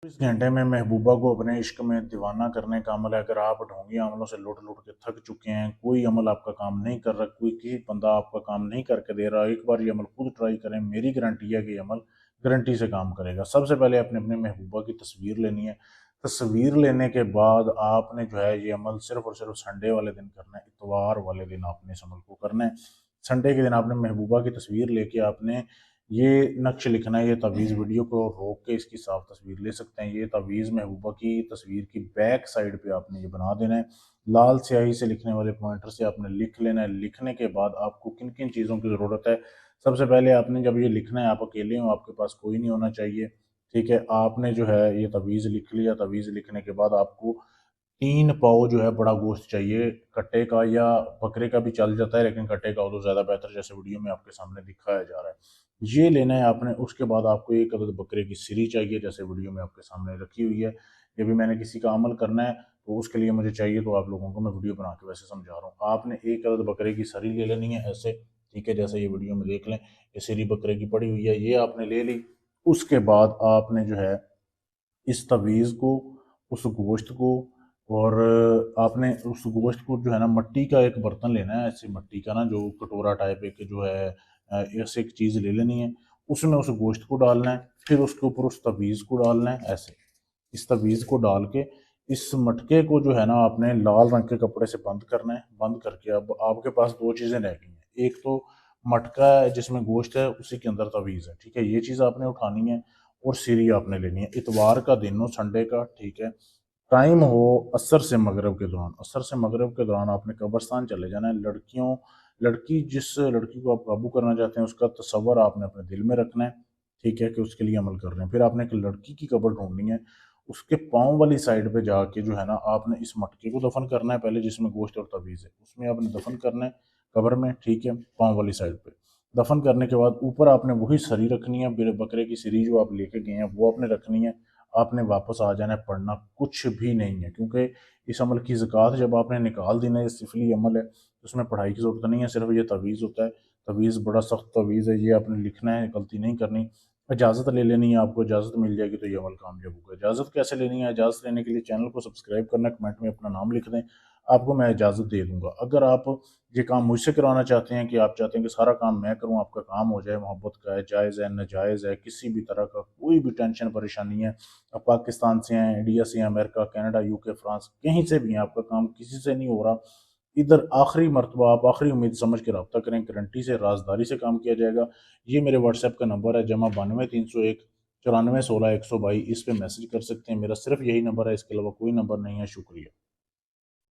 इस घंटे में महबूबा को अपने इश्क में दीवाना करने का अमल है। अगर आप ढोंगी अमलों से लुट लुट के थक चुके हैं, कोई अमल आपका काम नहीं कर रहा, कोई किसी बंदा आपका काम नहीं करके दे रहा, एक बार ये अमल खुद ट्राई करें। मेरी गारंटी है कि ये अमल गारंटी से काम करेगा। सबसे पहले आपने अपने महबूबा की तस्वीर लेनी है। तस्वीर लेने के बाद आपने जो है ये अमल सिर्फ और सिर्फ संडे वाले दिन करना है, इतवार वाले दिन आपने इस अमल को करना है। संडे के दिन आपने महबूबा की तस्वीर लेके आपने ये नक्श लिखना है। ये तावीज़ वीडियो को रोक के इसकी साफ तस्वीर ले सकते हैं। ये तावीज़ महबूबा की तस्वीर की बैक साइड पे आपने ये बना देना है। लाल स्याही से लिखने वाले पॉइंटर से आपने लिख लेना है। लिखने के बाद आपको किन किन चीज़ों की ज़रूरत है, सबसे पहले आपने जब ये लिखना है, आप अकेले हो, आपके पास कोई नहीं होना चाहिए। ठीक है, आपने जो है ये तावीज़ लिख लिया। तावीज़ लिखने के बाद आपको 3 पाव जो है बड़ा गोश्त चाहिए, कट्टे का या बकरे का भी चल जाता है, लेकिन कट्टे का हो तो ज़्यादा बेहतर, जैसे वीडियो में आपके सामने दिखाया जा रहा है। ये लेना है आपने। उसके बाद आपको 1 अदद बकरे की सिरी चाहिए, जैसे वीडियो में आपके सामने रखी हुई है। ये भी मैंने किसी का अमल करना है, तो उसके लिए मुझे चाहिए, तो आप लोगों को मैं वीडियो बना के वैसे समझा रहा हूँ। आपने 1 अदद बकरे की सरी ले लेनी है ऐसे, ठीक है, जैसे ये वीडियो में देख लें, ये सिरी बकरे की पड़ी हुई है, ये आपने ले ली। उसके बाद आपने जो है इस तवीज़ को, उस गोश्त को, और आपने उस गोश्त को जो है ना, मिट्टी का एक बर्तन लेना है, ऐसे मिट्टी का ना, जो कटोरा टाइप एक जो है, ऐसे एक चीज़ ले लेनी है। उसमें उस गोश्त को डालना है, फिर उसके ऊपर उस तवीज़ को डालना है ऐसे। इस तवीज़ को डाल के इस मटके को जो है ना, आपने लाल रंग के कपड़े से बंद करना है। बंद करके अब आपके पास 2 चीज़ें रह गई हैं। एक तो मटका है जिसमें गोश्त है, उसी के अंदर तवीज़ है, ठीक है, ये चीज़ आपने उठानी है। और सिरी आपने लेनी है। इतवार का दिन हो, संडे का, ठीक है, टाइम हो असर से मगरिब के दौरान। असर से मगरिब के दौरान आपने कब्रिस्तान चले जाना है। लड़की जिस लड़की को आप काबू करना चाहते हैं, उसका तस्वर आपने अपने दिल में रखना है, ठीक है, कि उसके लिए अमल कर रहे हैं। फिर आपने एक लड़की की कब्र ढूंढनी है। उसके पाँव वाली साइड पे जाके जो है ना, आपने इस मटके को दफन करना है पहले, जिसमें गोश्त और तवीज़ है, उसमें आपने दफन करना है कब्र में, ठीक है, पाँव वाली साइड पे। दफन करने के बाद ऊपर आपने वही सरी रखनी है, बकरे की सरी जो आप लेके गए हैं वो आपने रखनी है। आपने वापस आ जाना है, पढ़ना कुछ भी नहीं है, क्योंकि इस अमल की ज़कात जब आपने निकाल दी ना, ये सिफली अमल है, तो उसमें पढ़ाई की ज़रूरत नहीं है, सिर्फ ये तवीज़ होता है। तवीज़ बड़ा सख्त तवीज़ है, ये आपने लिखना है, गलती नहीं करनी। इजाज़त ले लेनी है, आपको इजाज़त मिल जाएगी तो ये अमल कामयाब होगा। इजाज़त कैसे लेनी है? इजाज़त लेने के लिए चैनल को सब्सक्राइब करना, कमेंट में अपना नाम लिख दें, आपको मैं इजाज़त दे दूँगा। अगर आप ये काम मुझसे करवाना चाहते हैं, कि आप चाहते हैं कि सारा काम मैं करूँ, आपका काम हो जाए, मोहब्बत का है, जायज़ है, नाजायज़ है, किसी भी तरह का कोई भी टेंशन परेशानी है, आप पाकिस्तान से हैं, इंडिया से हैं, अमेरिका, कनाडा, यूके, फ्रांस, कहीं से भी हैं, आपका काम किसी से नहीं हो रहा, इधर आखिरी मरतबा आप आखिरी उम्मीद समझ के रब्ता करें, गारंटी से, राजदारी से काम किया जाएगा। ये मेरे व्हाट्सएप का नंबर है, +92 301 94 16 122। इस पे मैसेज कर सकते हैं। मेरा सिर्फ यही नंबर है, इसके अलावा कोई नंबर नहीं है। शुक्रिया।